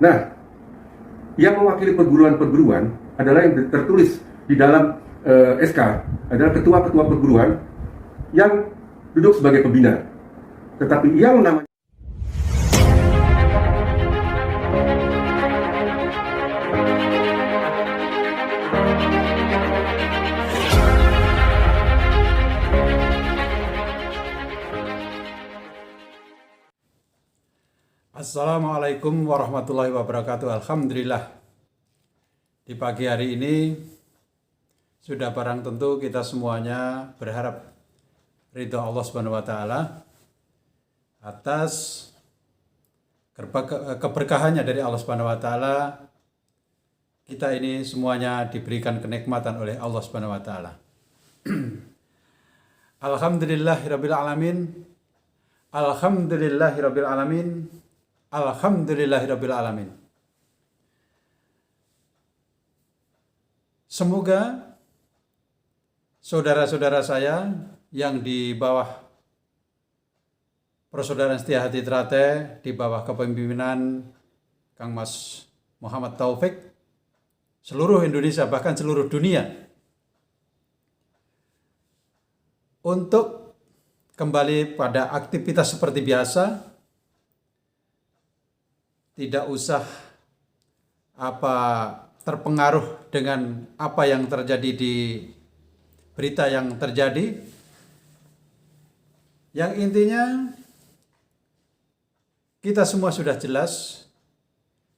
Nah, yang mewakili perguruan-perguruan adalah yang tertulis di dalam SK adalah ketua-ketua perguruan yang duduk sebagai pembina. Tetapi yang namanya Assalamualaikum warahmatullahi wabarakatuh. Alhamdulillah, di pagi hari ini sudah barang tentu kita semuanya berharap ridho Allah Subhanahu wa taala atas keberkahannya dari Allah Subhanahu wa taala. Kita ini semuanya diberikan kenikmatan oleh Allah Subhanahu wa taala. Alhamdulillahirabbil alamin. Alhamdulillahirabbil alamin. Alhamdulillahirabbil alamin. Semoga saudara-saudara saya yang di bawah Persaudaraan Setia Hati Trate, di bawah kepemimpinan Kang Mas Muhammad Taufik, seluruh Indonesia bahkan seluruh dunia, untuk kembali pada aktivitas seperti biasa. Tidak usah terpengaruh dengan apa yang terjadi di berita yang terjadi. Yang intinya kita semua sudah jelas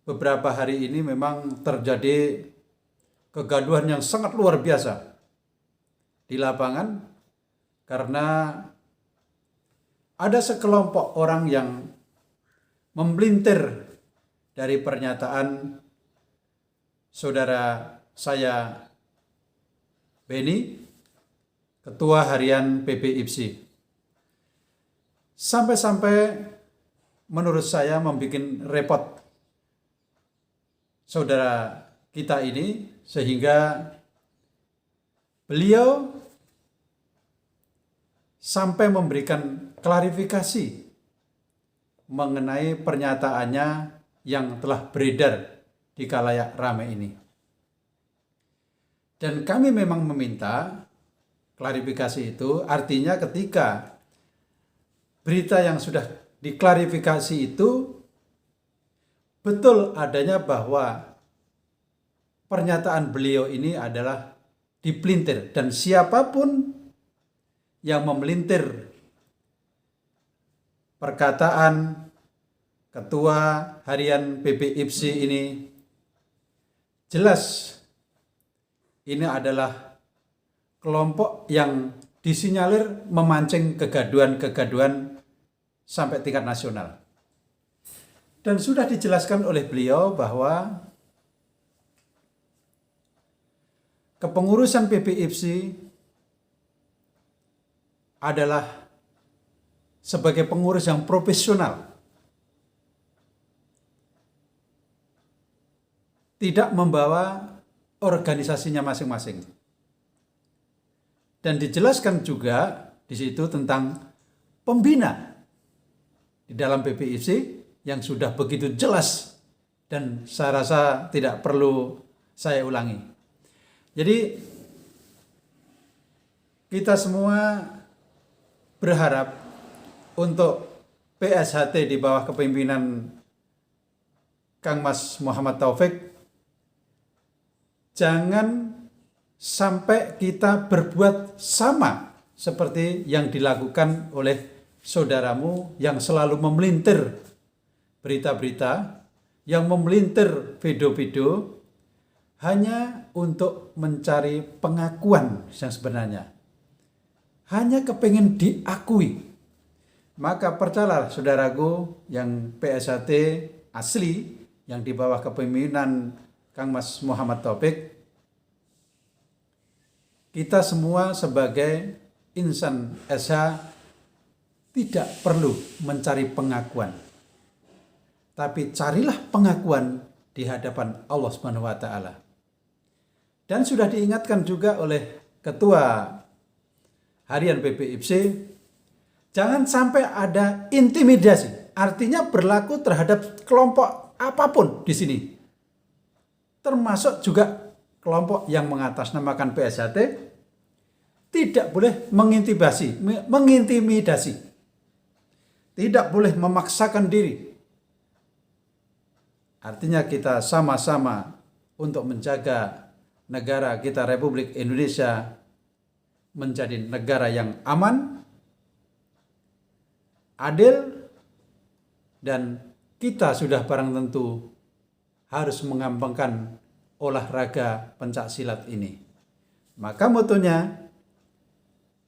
beberapa hari ini memang terjadi kegaduhan yang sangat luar biasa di lapangan karena ada sekelompok orang yang membelintir dari pernyataan saudara saya Beni, Ketua Harian PBIPSI. Sampai-sampai menurut saya membuat repot saudara kita ini, sehingga beliau sampai memberikan klarifikasi mengenai pernyataannya yang telah beredar di khalayak ramai ini. Dan kami memang meminta klarifikasi itu, artinya ketika berita yang sudah diklarifikasi itu betul adanya bahwa pernyataan beliau ini adalah dipelintir, dan siapapun yang memelintir perkataan Ketua Harian PBIPSI ini, jelas ini adalah kelompok yang disinyalir memancing kegaduhan-kegaduhan sampai tingkat nasional. Dan sudah dijelaskan oleh beliau bahwa kepengurusan PBIPSI adalah sebagai pengurus yang profesional, tidak membawa organisasinya masing-masing. Dan dijelaskan juga di situ tentang pembina di dalam PBIPSI yang sudah begitu jelas, dan saya rasa tidak perlu saya ulangi. Jadi kita semua berharap untuk PSHT di bawah kepemimpinan Kang Mas Muhammad Taufik, jangan sampai kita berbuat sama seperti yang dilakukan oleh saudaramu yang selalu memelintir berita-berita, yang memelintir video-video hanya untuk mencari pengakuan yang sebenarnya, hanya kepingin diakui. Maka percayalah saudaraku yang PSHT asli yang di bawah kepemimpinan Kang Mas Muhammad Taufik, kita semua sebagai insan SH tidak perlu mencari pengakuan, tapi carilah pengakuan di hadapan Allah Subhanahu wa taala. Dan sudah diingatkan juga oleh Ketua Harian PBIPSI, jangan sampai ada intimidasi, artinya berlaku terhadap kelompok apapun di sini. Termasuk juga kelompok yang mengatasnamakan PSHT tidak boleh mengintimidasi. Tidak boleh memaksakan diri. Artinya kita sama-sama untuk menjaga negara kita Republik Indonesia menjadi negara yang aman, adil, dan kita sudah barang tentu harus mengembangkan olahraga pencak silat ini. Maka motonya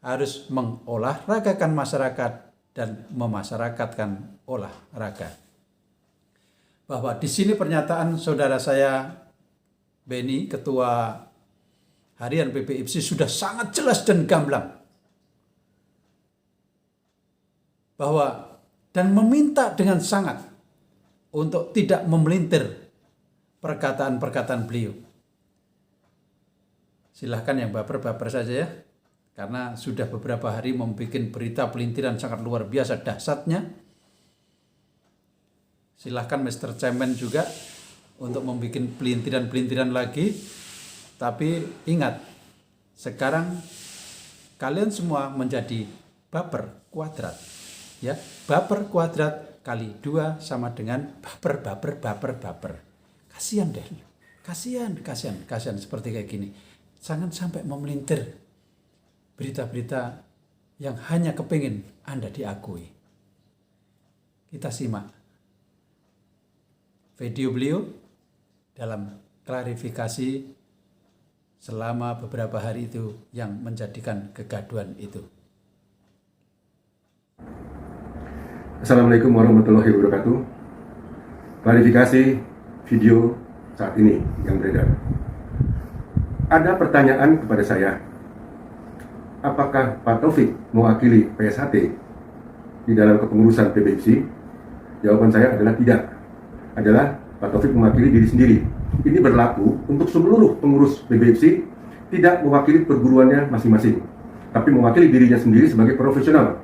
harus mengolahragakan masyarakat dan memasyarakatkan olahraga. Bahwa di sini pernyataan saudara saya Beni, Ketua Harian PPIPC, sudah sangat jelas dan gamblang. Bahwa dan meminta dengan sangat untuk tidak memelintir perkataan-perkataan beliau. Silahkan yang baper-baper saja ya, karena sudah beberapa hari membuat berita pelintiran sangat luar biasa dahsyatnya. Silahkan Mr. Cemen juga untuk membuat pelintiran-pelintiran lagi. Tapi ingat, sekarang kalian semua menjadi baper kuadrat. Ya, baper kuadrat kali 2 sama dengan baper. Kasihan deh. Kasihan seperti kayak gini. Jangan sampai memelintir berita-berita yang hanya kepingin Anda diakui. Kita simak video beliau dalam klarifikasi selama beberapa hari itu yang menjadikan kegaduhan itu. Assalamualaikum warahmatullahi wabarakatuh. Klarifikasi video saat ini yang beredar. Ada pertanyaan kepada saya, apakah Pak Taufik mewakili PSHT di dalam kepengurusan PBIPC? Jawaban saya adalah tidak. Adalah Pak Taufik mewakili diri sendiri. Ini berlaku untuk seluruh pengurus PBIPC, tidak mewakili perguruannya masing-masing, tapi mewakili dirinya sendiri sebagai profesional,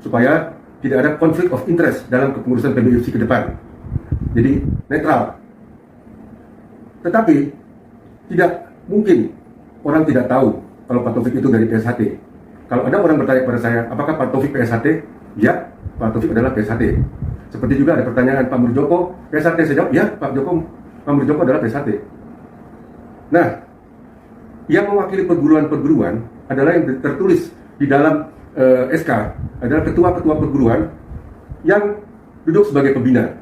supaya tidak ada konflik of interest dalam kepengurusan PBIPC ke depan. Jadi netral. Tetapi tidak mungkin orang tidak tahu kalau Pak Taufik itu dari PSHT. Kalau ada orang bertanya kepada saya, apakah Pak Taufik PSHT? Ya, Pak Taufik adalah PSHT. Seperti juga ada pertanyaan Pak Muljoko, PSHT? Saya jawab, ya, Pak Muljoko adalah PSHT. Nah, yang mewakili perguruan-perguruan adalah yang tertulis di dalam SK, adalah ketua-ketua perguruan yang duduk sebagai pembina.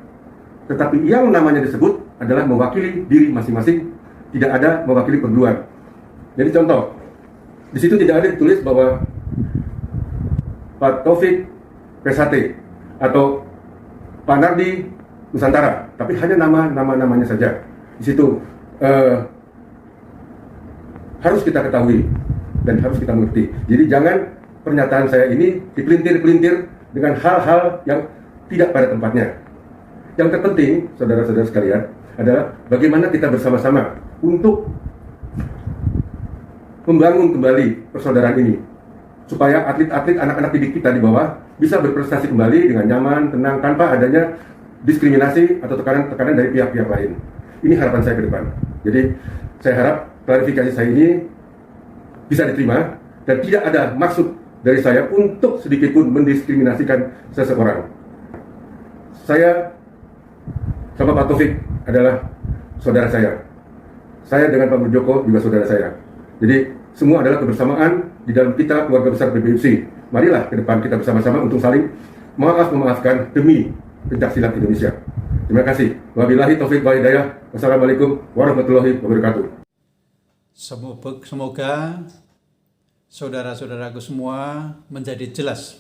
Tetapi yang namanya disebut adalah mewakili diri masing-masing, tidak ada mewakili perguruan. Jadi contoh, di situ tidak ada ditulis bahwa Pak Taufik PSHT atau Pak Nardi Nusantara, tapi hanya nama-namanya saja. Di situ harus kita ketahui dan harus kita mengerti. Jadi jangan pernyataan saya ini dipelintir-pelintir dengan hal-hal yang tidak pada tempatnya. Yang terpenting, saudara-saudara sekalian, adalah bagaimana kita bersama-sama untuk membangun kembali persaudaraan ini, supaya atlet-atlet, anak-anak didik kita di bawah bisa berprestasi kembali dengan nyaman, tenang, tanpa adanya diskriminasi atau tekanan-tekanan dari pihak-pihak lain. Ini harapan saya ke depan. Jadi saya harap klarifikasi saya ini bisa diterima dan tidak ada maksud dari saya untuk sedikitpun mendiskriminasikan seseorang. Saya sama Pak Taufik adalah saudara saya. Saya dengan Pak Muljoko juga saudara saya. Jadi semua adalah kebersamaan di dalam kita keluarga besar PBIPC. Marilah ke depan kita bersama-sama untuk saling memaafkan demi pencaksilat Indonesia. Terima kasih. Wabillahi taufiq wal hidayah. Wassalamualaikum warahmatullahi wabarakatuh. Semoga saudara-saudaraku semua menjadi jelas,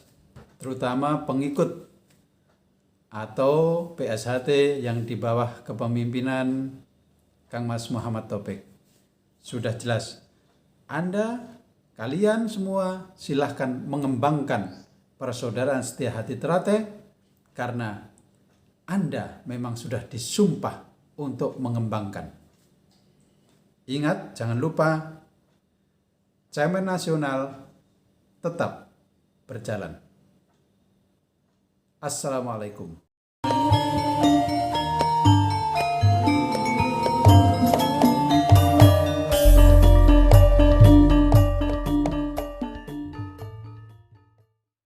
terutama pengikut atau PSHT yang di bawah kepemimpinan Kang Mas Muhammad Taufik. Sudah jelas. Kalian semua silahkan mengembangkan persaudaraan setia hati Ternate, karena Anda memang sudah disumpah untuk mengembangkan. Ingat, jangan lupa, Cemen Nasional tetap berjalan. Assalamualaikum.